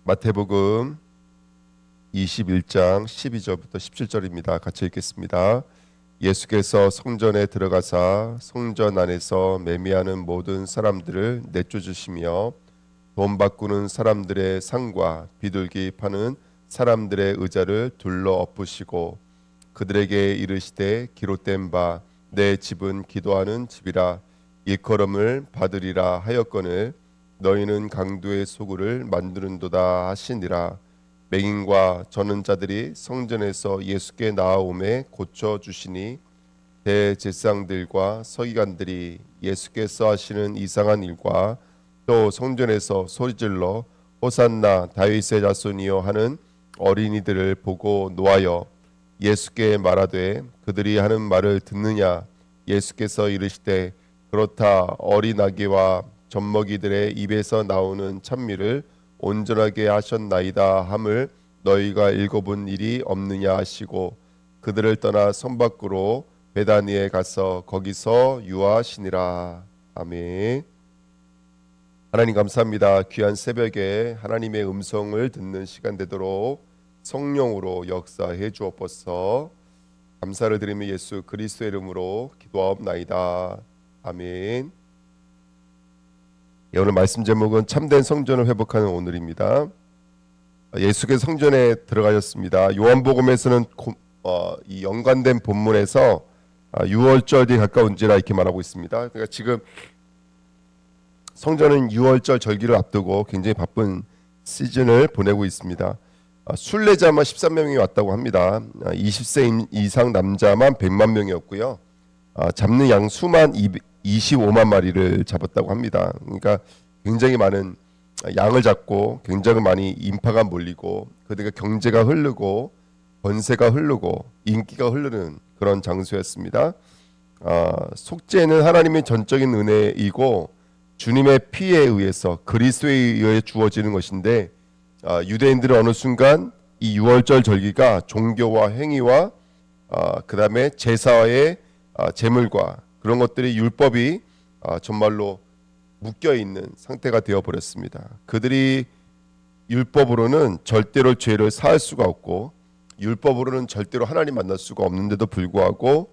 마태복음 21장 12절부터 17절입니다. 같이 읽겠습니다. 예수께서 성전에 들어가사 성전 안에서 매매하는 모든 사람들을 내쫓으시며 돈 바꾸는 사람들의 상과 비둘기 파는 사람들의 의자를 둘러 엎으시고 그들에게 이르시되 기록된 바 내 집은 기도하는 집이라 일컬음을 받으리라 하였거늘 너희는 강도의 소굴을 만드는도다 하시니라. 맹인과 저는 자들이 성전에서 예수께 나아오매 고쳐주시니 대제사장들과 서기관들이 예수께서 하시는 이상한 일과 또 성전에서 소리질러 호산나 다윗의 자손이여 하는 어린이들을 보고 노하여 예수께 말하되 그들이 하는 말을 듣느냐. 예수께서 이르시되 그렇다. 어린 아기와 젖먹이들의 입에서 나오는 찬미를 온전하게 하셨나이다 함을 너희가 읽어본 일이 없느냐 하시고 그들을 떠나 성 밖으로 베다니에 가서 거기서 유하시니라. 아멘. 하나님 감사합니다. 귀한 새벽에 하나님의 음성을 듣는 시간 되도록 성령으로 역사해 주옵소서. 감사를 드리며 예수 그리스도의 이름으로 기도하옵나이다. 아멘. 오늘 말씀 제목은 참된 성전을 회복하는 오늘입니다. 예수께서 성전에 들어가셨습니다. 요한복음에서는 이 연관된 본문에서 6월절이 가까운지라 이렇게 말하고 있습니다. 그러니까 지금 성전은 6월절 절기를 앞두고 굉장히 바쁜 시즌을 보내고 있습니다. 순례자만 13명이 왔다고 합니다. 20세 이상 남자만 100만 명이었고요. 잡는 양 수만 25만 마리를 잡았다고 합니다. 그러니까 굉장히 많은 양을 잡고 굉장히 많이 인파가 몰리고 그들과 경제가 흐르고 권세가 흐르고 인기가 흐르는 그런 장소였습니다. 속죄는 하나님의 전적인 은혜이고 주님의 피에 의해서 그리스도에 의해 주어지는 것인데 유대인들은 어느 순간 이 6월절 절기가 종교와 행위와 그 다음에 제사의 제물과 그런 것들이 율법이 정말로 묶여있는 상태가 되어버렸습니다. 그들이 율법으로는 절대로 죄를 사할 수가 없고 율법으로는 절대로 하나님 만날 수가 없는데도 불구하고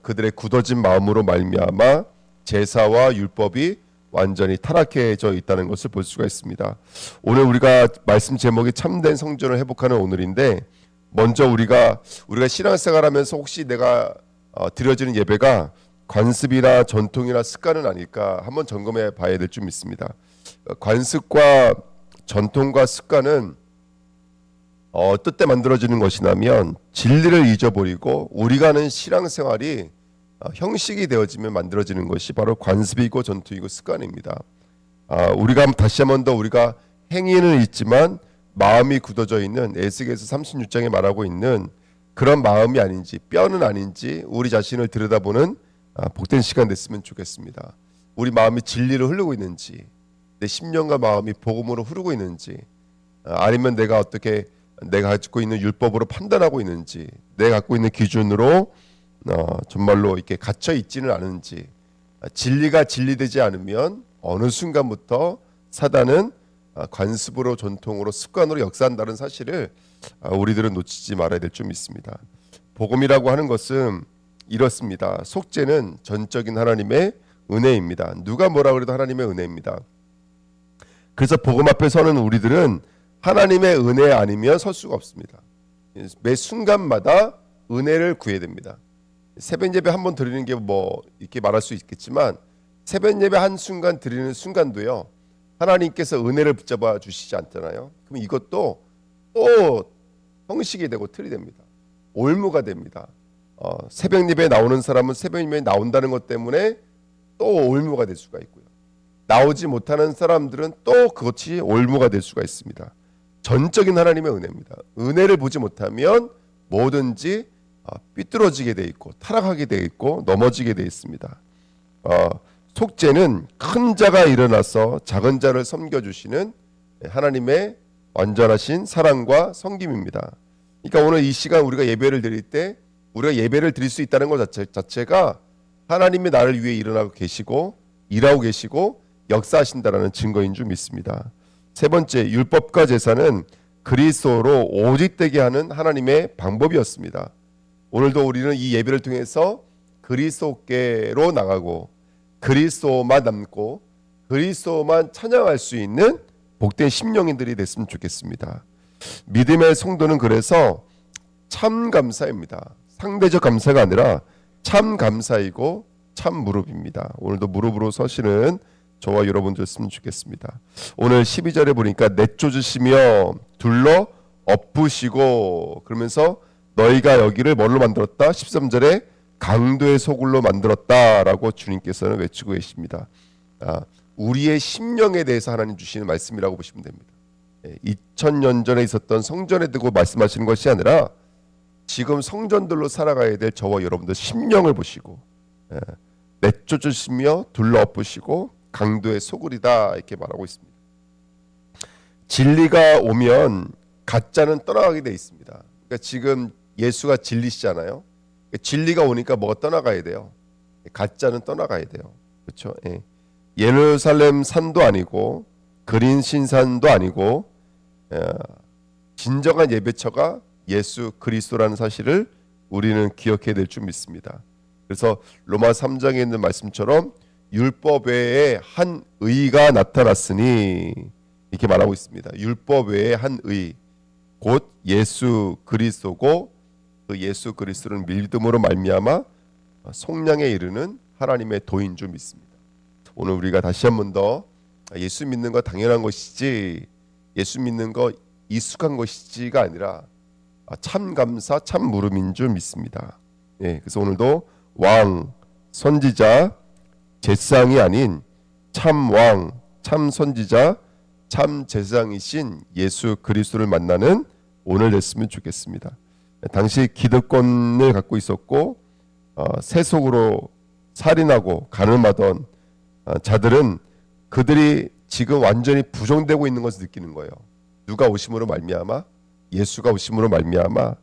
그들의 굳어진 마음으로 말미암아 제사와 율법이 완전히 타락해져 있다는 것을 볼 수가 있습니다. 오늘 우리가 말씀 제목이 참된 성전을 회복하는 오늘인데 먼저 우리가 신앙생활하면서 혹시 내가 드려지는 예배가 관습이나 전통이나 습관은 아닐까 한번 점검해 봐야 될 점 있습니다. 관습과 전통과 습관은 어떨 때 만들어지는 것이냐면 진리를 잊어버리고 우리가 하는 신앙생활이 형식이 되어지면 만들어지는 것이 바로 관습이고 전통이고 습관입니다. 우리가 다시 한 번 더 우리가 행위는 있지만 마음이 굳어져 있는 에스겔서 36장에 말하고 있는 그런 마음이 아닌지 뼈는 아닌지 우리 자신을 들여다보는 복된 시간 됐으면 좋겠습니다. 우리 마음이 진리를 흐르고 있는지 내 심령과 마음이 복음으로 흐르고 있는지 아니면 내가 갖고 있는 율법으로 판단하고 있는지 내가 갖고 있는 기준으로 정말로 이렇게 갇혀 있지는 않은지 진리가 진리되지 않으면 어느 순간부터 사단은 관습으로 전통으로 습관으로 역사한다는 사실을 우리들은 놓치지 말아야 될 점이 있습니다. 복음이라고 하는 것은 이렇습니다. 속죄는 전적인 하나님의 은혜입니다. 누가 뭐라 그래도 하나님의 은혜입니다. 그래서 복음 앞에 서는 우리들은 하나님의 은혜 아니면 설 수가 없습니다. 매 순간마다 은혜를 구해야 됩니다. 새벽 예배 한 번 드리는 게 뭐 이렇게 말할 수 있겠지만 새벽 예배 한 순간 드리는 순간도요 하나님께서 은혜를 붙잡아 주시지 않잖아요. 그럼 이것도 또 형식이 되고 틀이 됩니다. 올무가 됩니다. 새벽 예배에 나오는 사람은 새벽 예배에 나온다는 것 때문에 또 올무가 될 수가 있고요. 나오지 못하는 사람들은 또 그것이 올무가 될 수가 있습니다. 전적인 하나님의 은혜입니다. 은혜를 보지 못하면 뭐든지 삐뚤어지게 돼 있고 타락하게 돼 있고 넘어지게 돼 있습니다. 속죄는 큰 자가 일어나서 작은 자를 섬겨주시는 하나님의 완전하신 사랑과 섬김입니다. 그러니까 오늘 이 시간 우리가 예배를 드릴 때 우리가 예배를 드릴 수 있다는 것 자체가 하나님이 나를 위해 일어나고 계시고 일하고 계시고 역사하신다라는 증거인 줄 믿습니다. 세 번째, 율법과 제사는 그리스도로 오직 되게 하는 하나님의 방법이었습니다. 오늘도 우리는 이 예배를 통해서 그리스도께로 나가고 그리스도만 남고 그리스도만 찬양할 수 있는 복된 심령인들이 됐으면 좋겠습니다. 믿음의 성도는 그래서 참 감사입니다. 상대적 감사가 아니라 참 감사이고 참 무릎입니다. 오늘도 무릎으로 서시는 저와 여러분들이었으면 좋겠습니다. 오늘 12절에 보니까 내쫓으시며 둘러 엎으시고 그러면서 너희가 여기를 뭘로 만들었다? 13절에 강도의 소굴로 만들었다라고 주님께서는 외치고 계십니다. 우리의 심령에 대해서 하나님 주시는 말씀이라고 보시면 됩니다. 2000년 전에 있었던 성전에 두고 말씀하시는 것이 아니라 지금 성전들로 살아가야 될 저와 여러분들 심령을 보시고 내쫓으시며 둘러 엎으시고 강도의 소굴이다 이렇게 말하고 있습니다. 진리가 오면 가짜는 떠나가게 돼 있습니다. 그러니까 지금 예수가 진리시잖아요. 진리가 오니까 뭐가 떠나가야 돼요? 가짜는 떠나가야 돼요. 그렇죠? 예루살렘 산도 아니고 그린 신산도 아니고 진정한 예배처가 예수 그리스도라는 사실을 우리는 기억해야 될 줄 믿습니다. 그래서 로마 3장에 있는 말씀처럼 율법 외에 한 의가 나타났으니 이렇게 말하고 있습니다. 율법 외에 한 의, 곧 예수 그리스도고 그 예수 그리스도를 믿음으로 말미암아 속량에 이르는 하나님의 도인 줄 믿습니다. 오늘 우리가 다시 한 번 더 예수 믿는 거 당연한 것이지 예수 믿는 거 익숙한 것이지가 아니라 참 감사 참 물음인 줄 믿습니다. 그래서 오늘도 왕, 선지자, 제사장이 아닌 참 왕, 참 선지자, 참 제사장이신 예수 그리스도를 만나는 오늘 됐으면 좋겠습니다. 당시 기득권을 갖고 있었고 세속으로 살인하고 간음하던 자들은 그들이 지금 완전히 부정되고 있는 것을 느끼는 거예요. 누가 오심으로 말미암아? 예수가 오심으로 말미암아.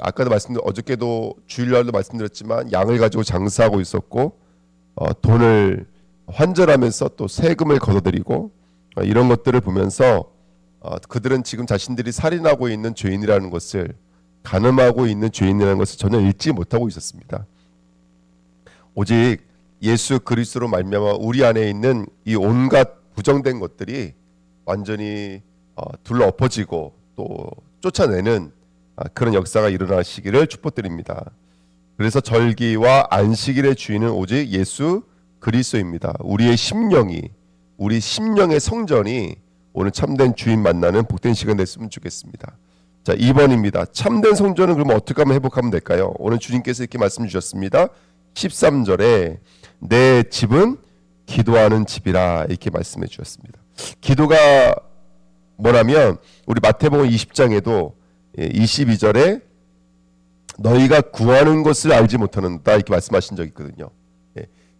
아까도 어저께도 주일날도 말씀드렸지만 양을 가지고 장사하고 있었고 돈을 환전하면서 또 세금을 걷어들이고 이런 것들을 보면서 그들은 지금 자신들이 살인하고 있는 죄인이라는 것을 간음하고 있는 죄인이라는 것을 전혀 읽지 못하고 있었습니다. 오직 예수 그리스도로 말미암아 우리 안에 있는 이 온갖 부정된 것들이 완전히 둘러 엎어지고 또 쫓아내는 그런 역사가 일어나시기를 축복드립니다. 그래서 절기와 안식일의 주인은 오직 예수 그리스도입니다. 우리의 심령이 우리 심령의 성전이 오늘 참된 주인 만나는 복된 시간 됐으면 좋겠습니다. 자, 2번입니다. 참된 성전은 그럼 어떻게 하면 회복하면 될까요? 오늘 주님께서 이렇게 말씀 주셨습니다. 13절에 내 집은 기도하는 집이라 이렇게 말씀해 주셨습니다. 기도가 뭐라면 우리 마태복음 20장에도 22절에 너희가 구하는 것을 알지 못하는다 이렇게 말씀하신 적이 있거든요.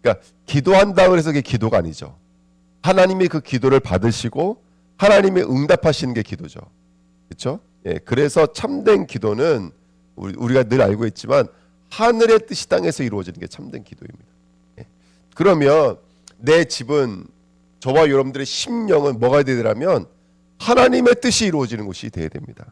그러니까 기도한다 그래서 그게 기도가 아니죠. 하나님이 그 기도를 받으시고 하나님이 응답하시는 게 기도죠. 그렇죠? 그래서 참된 기도는 우리가 늘 알고 있지만 하늘의 뜻이 땅에서 이루어지는 게 참된 기도입니다. 그러면 내 집은 저와 여러분들의 심령은 뭐가 되더라면 하나님의 뜻이 이루어지는 곳이 되어야 됩니다.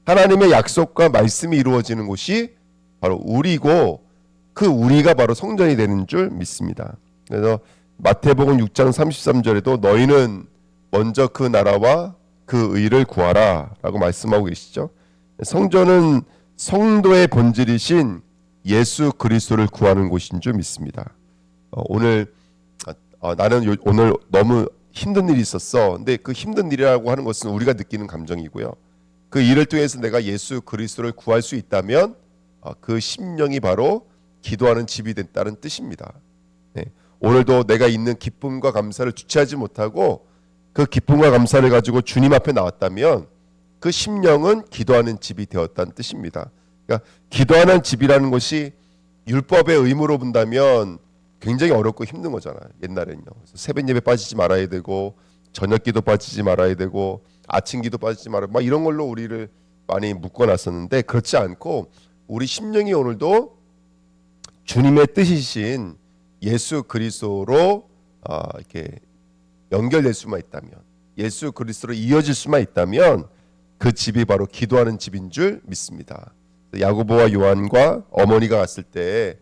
하나님의 약속과 말씀이 이루어지는 곳이 바로 우리고 그 우리가 바로 성전이 되는 줄 믿습니다. 그래서 마태복음 6장 33절에도 너희는 먼저 그 나라와 그 의를 구하라 라고 말씀하고 계시죠. 성전은 성도의 본질이신 예수 그리스도를 구하는 곳인 줄 믿습니다. 오늘 나는 오늘 너무 힘든 일이 있었어. 근데 그 힘든 일이라고 하는 것은 우리가 느끼는 감정이고요. 그 일을 통해서 내가 예수 그리스도를 구할 수 있다면 그 심령이 바로 기도하는 집이 됐다는 뜻입니다. 오늘도 내가 있는 기쁨과 감사를 주체하지 못하고 그 기쁨과 감사를 가지고 주님 앞에 나왔다면 그 심령은 기도하는 집이 되었다는 뜻입니다. 그러니까 기도하는 집이라는 것이 율법의 의무로 본다면 굉장히 어렵고 힘든 거잖아요. 옛날에는요. 새벽 예배 빠지지 말아야 되고 저녁 기도 빠지지 말아야 되고 아침 기도 빠지지 말아야 막 이런 걸로 우리를 많이 묶어놨었는데 그렇지 않고 우리 심령이 오늘도 주님의 뜻이신 예수 그리스도로 이렇게 연결될 수만 있다면 예수 그리스도로 이어질 수만 있다면 그 집이 바로 기도하는 집인 줄 믿습니다. 야고보와 요한과 어머니가 갔을 때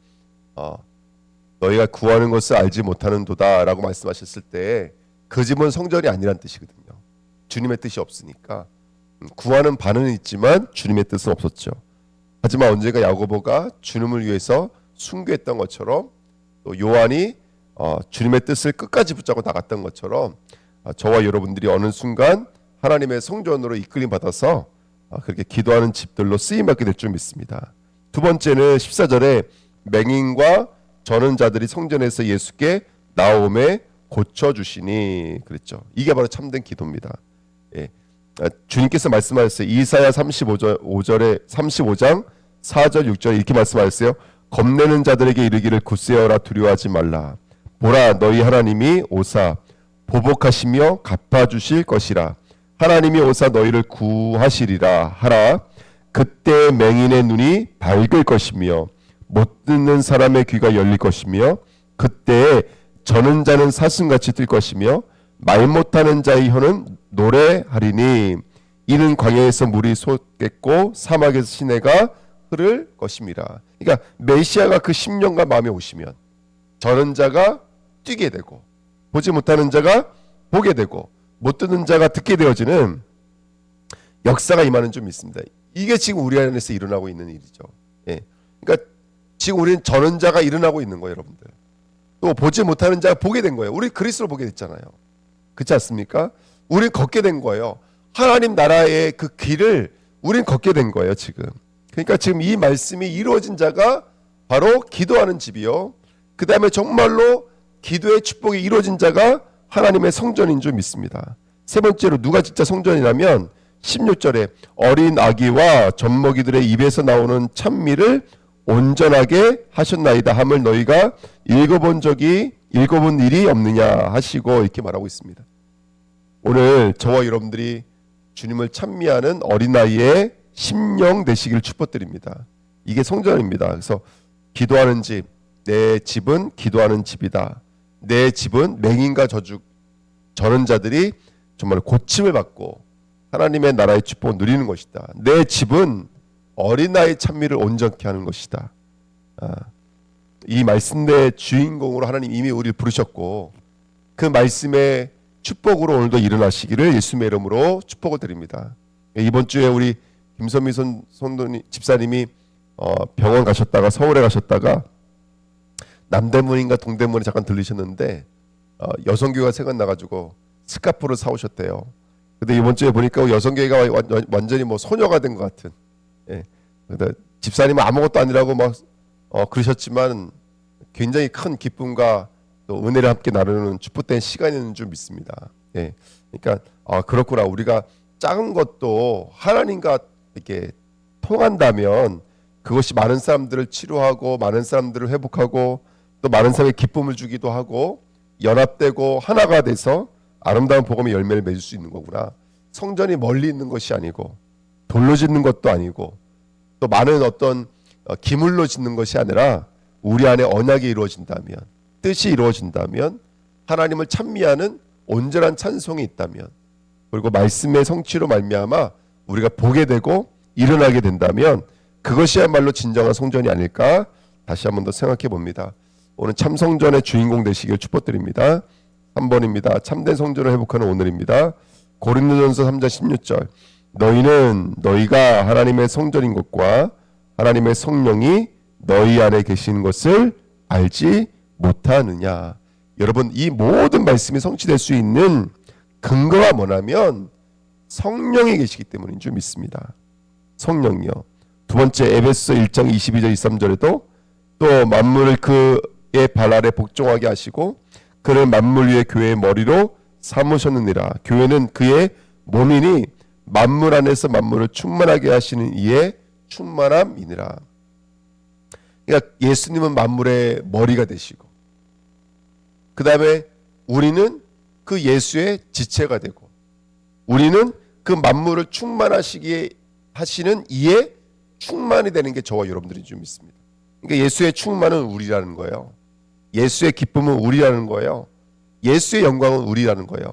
너희가 구하는 것을 알지 못하는도다라고 말씀하셨을 때 그 집은 성전이 아니란 뜻이거든요. 주님의 뜻이 없으니까 구하는 바는 있지만 주님의 뜻은 없었죠. 하지만 언제가 야고보가 주님을 위해서 순교했던 것처럼 또 요한이 주님의 뜻을 끝까지 붙잡고 나갔던 것처럼 저와 여러분들이 어느 순간 하나님의 성전으로 이끌림 받아서 그렇게 기도하는 집들로 쓰임받게 될 줄 믿습니다. 두 번째는 14절에 맹인과 저는 자들이 성전에서 예수께 나옴에 고쳐주시니 그랬죠. 이게 바로 참된 기도입니다. 예. 주님께서 말씀하셨어요. 이사야 35장 4절 6절 이렇게 말씀하셨어요. 겁내는 자들에게 이르기를 굳세어라 두려워하지 말라. 보라 너희 하나님이 오사 보복하시며 갚아주실 것이라. 하나님이 오사 너희를 구하시리라 하라. 그때 맹인의 눈이 밝을 것이며 못 듣는 사람의 귀가 열릴 것이며 그때에 저는 자는 사슴같이 뛸 것이며 말 못하는 자의 혀는 노래하리니 이는 광야에서 물이 솟겠고 사막에서 시내가 흐를 것임이라. 그러니까 메시아가 그 심령과 마음에 오시면 저는 자가 뛰게 되고 보지 못하는 자가 보게 되고 못 듣는 자가 듣게 되어지는 역사가 임하는 줄 믿습니다. 이게 지금 우리 안에서 일어나고 있는 일이죠. 예. 그러니까 지금 우리는 저는 자가 일어나고 있는 거예요, 여러분들. 또 보지 못하는 자가 보게 된 거예요. 우리 그리스도로 보게 됐잖아요. 그렇지 않습니까? 우리 걷게 된 거예요. 하나님 나라의 그 길을 우린 걷게 된 거예요, 지금. 그러니까 지금 이 말씀이 이루어진 자가 바로 기도하는 집이요. 그 다음에 정말로 기도의 축복이 이루어진 자가 하나님의 성전인 줄 믿습니다. 세 번째로 누가 진짜 성전이라면 16절에 어린 아기와 젖먹이들의 입에서 나오는 찬미를 온전하게 하셨나이다 함을 너희가 읽어본 일이 없느냐 하시고 이렇게 말하고 있습니다. 오늘 저와 여러분들이 주님을 찬미하는 어린아이의 심령 되시기를 축복드립니다. 이게 성전입니다. 그래서 기도하는 집, 내 집은 기도하는 집이다. 내 집은 맹인과 저는 자들이 정말 고침을 받고 하나님의 나라의 축복을 누리는 것이다. 내 집은 어린아이 찬미를 온전케 하는 것이다. 이 말씀의 주인공으로 하나님 이미 우리를 부르셨고 그 말씀의 축복으로 오늘도 일어나시기를 예수님의 이름으로 축복을 드립니다. 이번 주에 우리 김선미 집사님이 병원 가셨다가 서울에 가셨다가 남대문인가 동대문에 잠깐 들리셨는데 여성교회가 생각나가지고 스카프를 사오셨대요. 근데 이번 주에 보니까 여성교회가 완전히 뭐 소녀가 된 것 같은. 예. 근데 집사님은 아무것도 아니라고 막 그러셨지만 굉장히 큰 기쁨과 또 은혜를 함께 나누는 축복된 시간인 줄 믿습니다. 예. 그러니까 그렇구나. 우리가 작은 것도 하나님과 이렇게 통한다면 그것이 많은 사람들을 치료하고 많은 사람들을 회복하고 또 많은 사람에게 기쁨을 주기도 하고 연합되고 하나가 돼서 아름다운 복음의 열매를 맺을 수 있는 거구나. 성전이 멀리 있는 것이 아니고 돌로 짓는 것도 아니고 또 많은 어떤 기물로 짓는 것이 아니라 우리 안에 언약이 이루어진다면 뜻이 이루어진다면 하나님을 찬미하는 온전한 찬송이 있다면 그리고 말씀의 성취로 말미암아 우리가 보게 되고 일어나게 된다면 그것이야말로 진정한 성전이 아닐까 다시 한 번 더 생각해 봅니다. 오늘 참 성전의 주인공 되시길 축복드립니다. 3번입니다. 참된 성전을 회복하는 오늘입니다. 고린도전서 3장 16절 너희는 너희가 하나님의 성전인 것과 하나님의 성령이 너희 안에 계신 것을 알지 못하느냐. 여러분 이 모든 말씀이 성취될 수 있는 근거가 뭐냐면 성령이 계시기 때문인 줄 믿습니다. 성령이요. 두 번째 에베소 1장 22절 23절에도 또 만물을 그의 발 아래 복종하게 하시고 그를 만물 위의 교회의 머리로 삼으셨느니라. 교회는 그의 몸이니 만물 안에서 만물을 충만하게 하시는 이의 충만함이니라. 그러니까 예수님은 만물의 머리가 되시고 그 다음에 우리는 그 예수의 지체가 되고 우리는 그 만물을 충만하시기에 하시는 이의 충만이 되는 게 저와 여러분들인 줄 믿습니다. 그러니까 예수의 충만은 우리라는 거예요. 예수의 기쁨은 우리라는 거예요. 예수의 영광은 우리라는 거예요.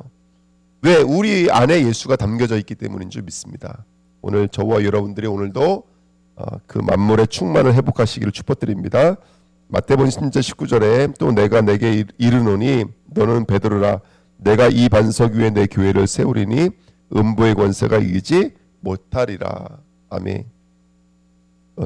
왜? 우리 안에 예수가 담겨져 있기 때문인 줄 믿습니다. 오늘 저와 여러분들이 오늘도 그 만물의 충만을 회복하시기를 축복드립니다. 마태복음 10장 19절에 또 내가 내게 이르노니 너는 베드로라 내가 이 반석 위에 내 교회를 세우리니 음부의 권세가 이기지 못하리라. 아멘.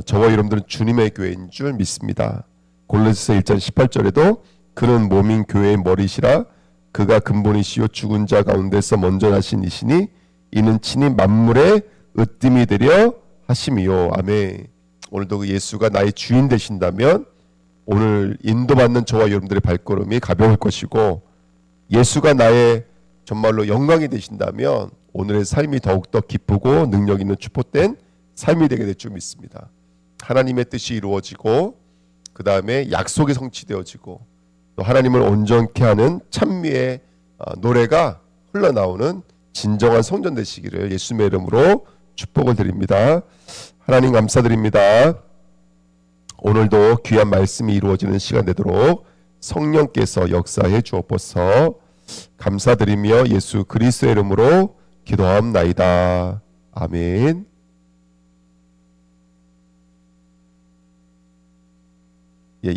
저와 여러분들은 주님의 교회인 줄 믿습니다. 골로새서 1장 18절에도 그는 몸인 교회의 머리시라 그가 근본이시요 죽은 자 가운데서 먼저 나신 이시니 이는 친히 만물의 으뜸이 되려 하심이요. 아멘. 오늘도 그 예수가 나의 주인 되신다면 오늘 인도받는 저와 여러분들의 발걸음이 가벼울 것이고 예수가 나의 정말로 영광이 되신다면 오늘의 삶이 더욱더 기쁘고 능력 있는 축복된 삶이 되게 될 줄 믿습니다. 하나님의 뜻이 이루어지고 그 다음에 약속이 성취되어지고 또 하나님을 온전케 하는 찬미의 노래가 흘러나오는 진정한 성전 되시기를 예수님의 이름으로 축복을 드립니다. 하나님 감사드립니다. 오늘도 귀한 말씀이 이루어지는 시간 되도록 성령께서 역사해 주옵소서. 감사드리며 예수 그리스도의 이름으로 기도하옵나이다. 아멘.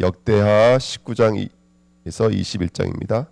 역대하 19장에서 21장입니다.